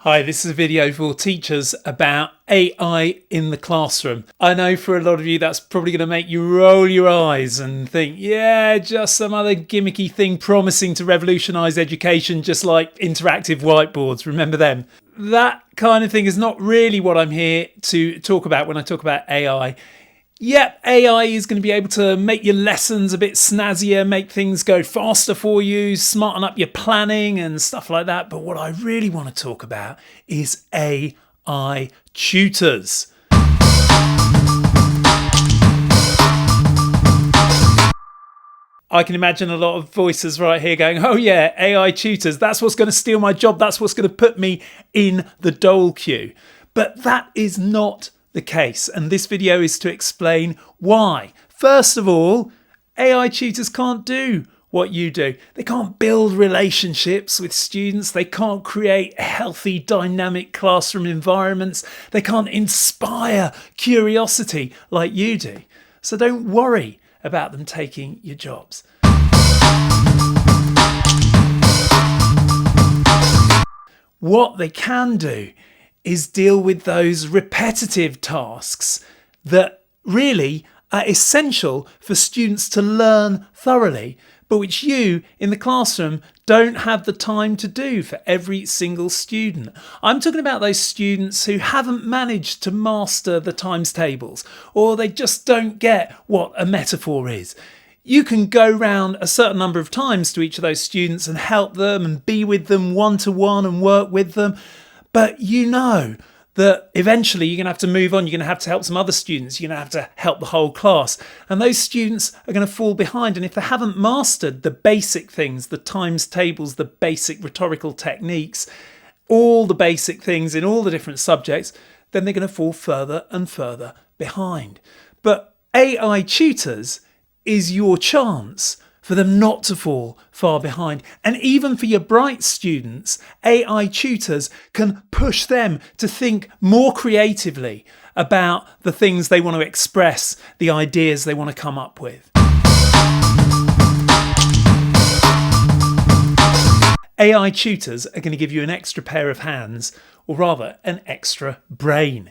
Hi, this is a video for teachers about AI in the classroom. I know for a lot of you that's probably going to make you roll your eyes and think, yeah, just some other gimmicky thing promising to revolutionise education, just like interactive whiteboards. Remember them? That kind of thing is not really what I'm here to talk about when I talk about AI. Yep, AI is going to be able to make your lessons a bit snazzier, make things go faster for you, smarten up your planning and stuff like that. But what I really want to talk about is AI tutors. I can imagine a lot of voices right here going, oh yeah, AI tutors, that's what's going to steal my job. That's what's going to put me in the dole queue. But that is not the case, and this video is to explain why. First of all, AI tutors can't do what you do. They can't build relationships with students. They can't create healthy, dynamic classroom environments. They can't inspire curiosity like you do. So don't worry about them taking your jobs. What they can do is deal with those repetitive tasks that really are essential for students to learn thoroughly, but which you in the classroom don't have the time to do for every single student. I'm talking about those students who haven't managed to master the times tables, or they just don't get what a metaphor is. You can go round a certain number of times to each of those students and help them and be with them one-to-one and work with them. But you know that eventually you're going to have to move on. You're going to have to help some other students. You're going to have to help the whole class. And those students are going to fall behind. And if they haven't mastered the basic things, the times tables, the basic rhetorical techniques, all the basic things in all the different subjects, then they're going to fall further and further behind. But AI tutors is your chance for them not to fall far behind. And even for your bright students, AI tutors can push them to think more creatively about the things they want to express, the ideas they want to come up with. AI tutors are going to give you an extra pair of hands, or rather an extra brain.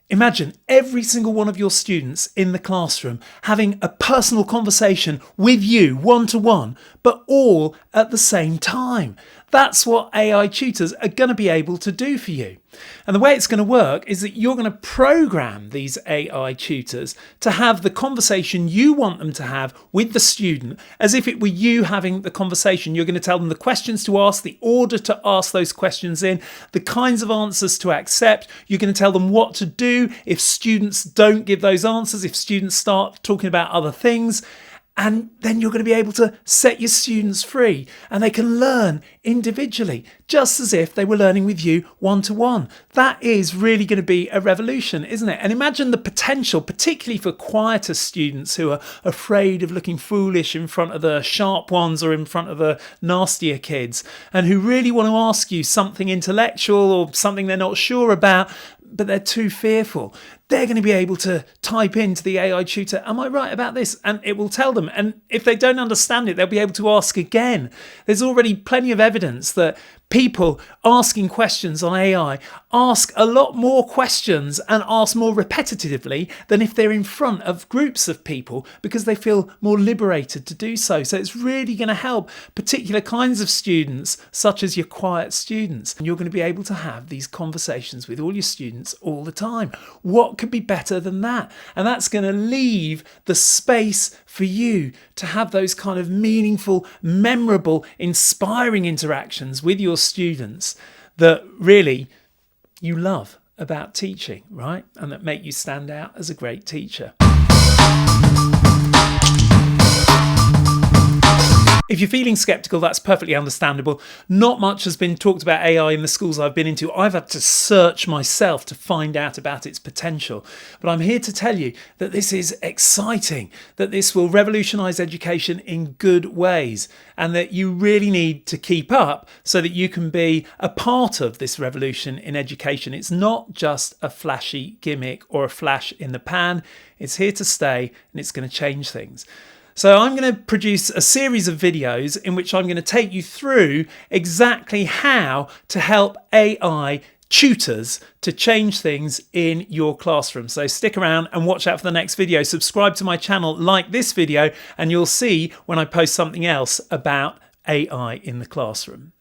Imagine every single one of your students in the classroom having a personal conversation with you one-to-one, but all at the same time. That's what AI tutors are going to be able to do for you. And the way it's going to work is that you're going to program these AI tutors to have the conversation you want them to have with the student as if it were you having the conversation. You're going to tell them the questions to ask, the order to ask those questions in, the kinds of answers to accept. You're going to tell them what to do if students don't give those answers, if students start talking about other things. And then you're going to be able to set your students free and they can learn individually, just as if they were learning with you one-to-one. That is really going to be a revolution, isn't it? And imagine the potential, particularly for quieter students who are afraid of looking foolish in front of the sharp ones or in front of the nastier kids, and who really want to ask you something intellectual or something they're not sure about, but they're too fearful. They're going to be able to type into the AI tutor, am I right about this? And it will tell them. And if they don't understand it, they'll be able to ask again. There's already plenty of evidence that people asking questions on AI ask a lot more questions and ask more repetitively than if they're in front of groups of people, because they feel more liberated to do so. So it's really going to help particular kinds of students, such as your quiet students. And you're going to be able to have these conversations with all your students all the time. What could be better than that? And that's going to leave the space for you to have those kind of meaningful, memorable, inspiring interactions with your students that really you love about teaching, right? And that make you stand out as a great teacher. If you're feeling skeptical, that's perfectly understandable. Not much has been talked about AI in the schools I've been into. I've had to search myself to find out about its potential. But I'm here to tell you that this is exciting, that this will revolutionise education in good ways, and that you really need to keep up so that you can be a part of this revolution in education. It's not just a flashy gimmick or a flash in the pan. It's here to stay, and it's going to change things. So I'm going to produce a series of videos in which I'm going to take you through exactly how to help AI tutors to change things in your classroom. So stick around and watch out for the next video. Subscribe to my channel, like this video, and you'll see when I post something else about AI in the classroom.